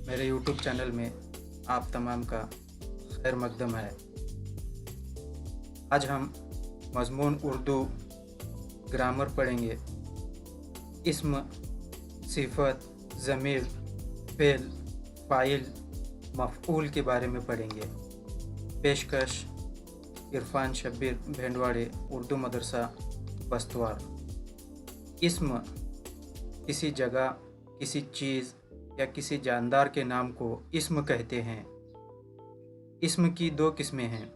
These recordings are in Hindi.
मेरे यूट्यूब चैनल में आप तमाम का खैर मकदम है। आज हम मज़मून उर्दू ग्रामर पढ़ेंगे। इस्म, सिफ़त, ज़मीर, फ़ेल, फ़ाइल, मफ़ऊल के बारे में पढ़ेंगे। पेशकश इरफान शब्बीर भेंडवाड़े, उर्दू मदरसा बस्तवार। इस्म किसी जगह, किसी चीज़ या किसी जानदार के नाम को इस्म कहते हैं। इस्म की दो किस्में हैं,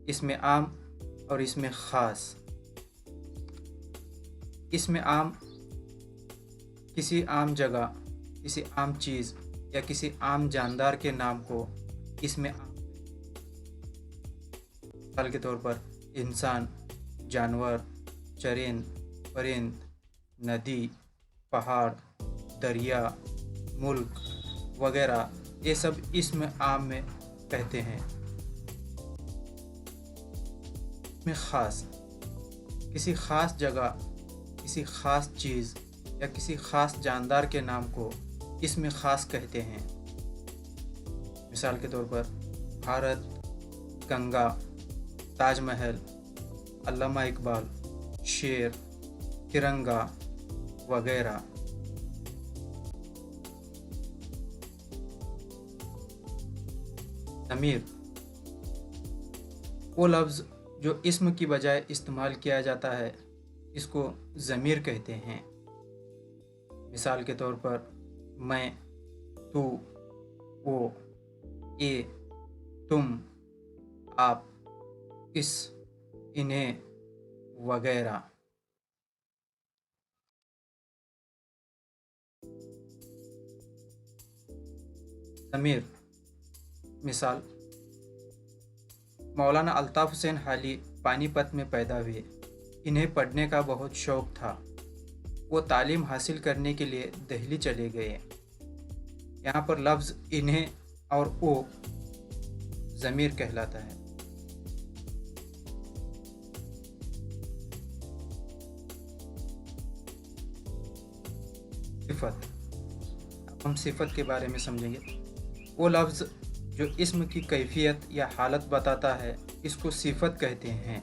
इस्म आम और इस्म ख़ास। इस्म आम किसी आम जगह, किसी आम चीज़ या किसी आम जानदार के नाम को इस्म आम, मिसाल के तौर पर इंसान, जानवर, चरिंद, परिंद, नदी, पहाड़, दरिया, मुल्क वगैरह, ये सब इस्म आम में कहते हैं। इसमें ख़ास किसी ख़ास जगह, किसी ख़ास चीज़ या किसी ख़ास जानदार के नाम को इसमें ख़ास कहते हैं। मिसाल के तौर पर भारत, गंगा, ताजमहल, अल्लामा इकबाल, शेर, तिरंगा वगैरह। ज़मीर वो लफ्ज़ जो इस्म की बजाय इस्तेमाल किया जाता है, इसको ज़मीर कहते हैं। मिसाल के तौर पर मैं, तू, वो, ये, तुम, आप, इस, इन्हें वगैरह। ज़मीर मिसाल मौलाना अल्ताफ़ हुसैन हाली पानीपत में पैदा हुए। इन्हें पढ़ने का बहुत शौक़ था। वो तालीम हासिल करने के लिए दिल्ली चले गए। यहाँ पर लफ्ज़ इन्हें और वो ज़मीर कहलाता है। सिफ़त, अब हम सिफ़त के बारे में समझेंगे। वो लफ्ज़ जो इस्म की कैफियत या हालत बताता है, इसको सिफ़त कहते हैं।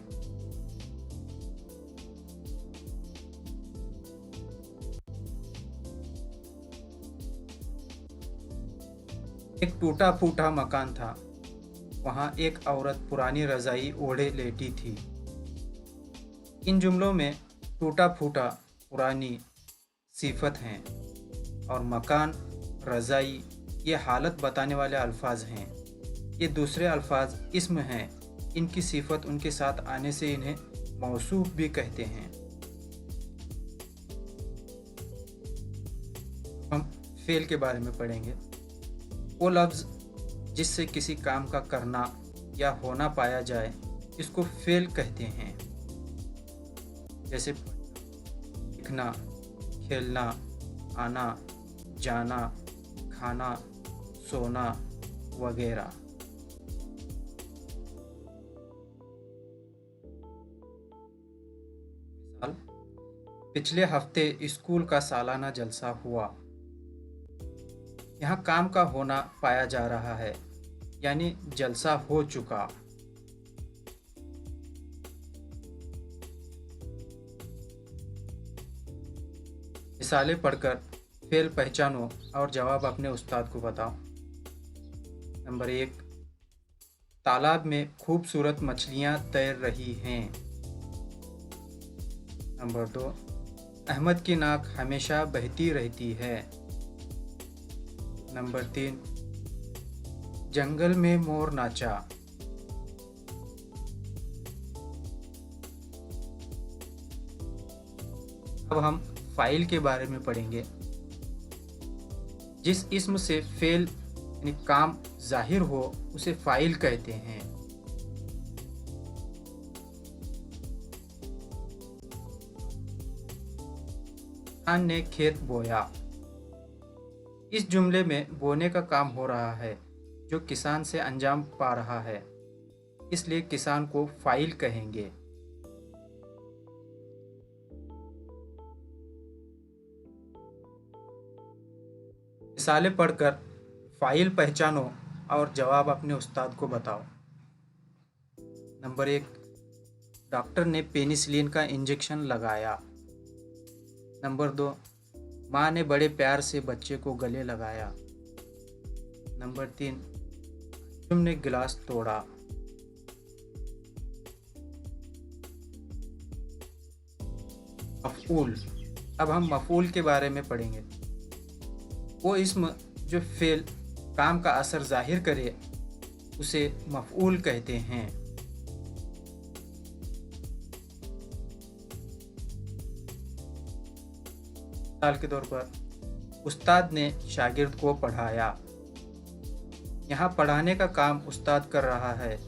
एक टूटा फूटा मकान था। वहाँ एक औरत पुरानी रज़ाई ओढ़े लेटी थी। इन जुमलों में टूटा फूटा, पुरानी सिफ़त हैं और मकान, रज़ाई ये हालत बताने वाले अल्फाज हैं। ये दूसरे अल्फाज इस्म हैं। इनकी सिफ़त उनके साथ आने से इन्हें मौसूफ भी कहते हैं। हम फ़ेल के बारे में पढ़ेंगे। वो लफ्ज़ जिससे किसी काम का करना या होना पाया जाए, इसको फ़ेल कहते हैं। जैसे लिखना, खेलना, आना, जाना, खाना, सोना वगैरह। मिसाल, पिछले हफ्ते स्कूल का सालाना जलसा हुआ। यहाँ काम का होना पाया जा रहा है, यानी जलसा हो चुका। मिसालें पढ़कर फेल पहचानो और जवाब अपने उस्ताद को बताओ। नंबर 1, तालाब में खूबसूरत मछलियाँ तैर रही हैं। नंबर 2, अहमद की नाक हमेशा बहती रहती है। नंबर 3, जंगल में मोर नाचा। अब हम फ़ाइल के बारे में पढ़ेंगे। जिस इस्म से फ़ेल यानी काम ज़ाहिर हो, उसे फ़ाइल कहते हैं। किसान ने खेत बोया। इस जुमले में बोने का काम हो रहा है, जो किसान से अंजाम पा रहा है, इसलिए किसान को फ़ाइल कहेंगे। मिसालें पढ़कर फाइल पहचानो और जवाब अपने उस्ताद को बताओ। नंबर 1, डॉक्टर ने पेनिसिलिन का इंजेक्शन लगाया। नंबर 2, माँ ने बड़े प्यार से बच्चे को गले लगाया। नंबर 3, तुमने गिलास तोड़ा। मफऊल। अब हम मफऊल के बारे में पढ़ेंगे। वो इस्म जो फेल काम का असर जाहिर करे उसे मफऊल कहते हैं। मिसाल के तौर पर, उस्ताद ने शागिर्द को पढ़ाया। यहाँ पढ़ाने का काम उस्ताद कर रहा है,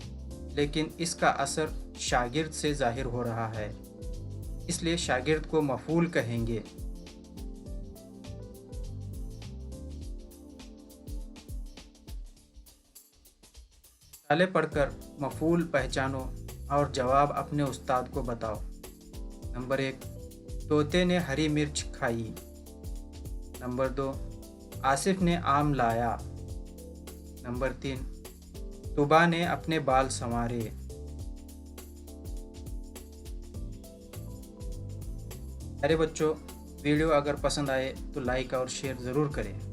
लेकिन इसका असर शागिर्द से जाहिर हो रहा है, इसलिए शागिर्द को मफऊल कहेंगे। मिसालें पढ़कर मफऊल पहचानो और जवाब अपने उस्ताद को बताओ। नंबर 1, तोते ने हरी मिर्च खाई। नंबर 2, आसिफ ने आम लाया। नंबर 3, तुबा ने अपने बाल संवारे। अरे बच्चों, वीडियो अगर पसंद आए तो लाइक और शेयर ज़रूर करें।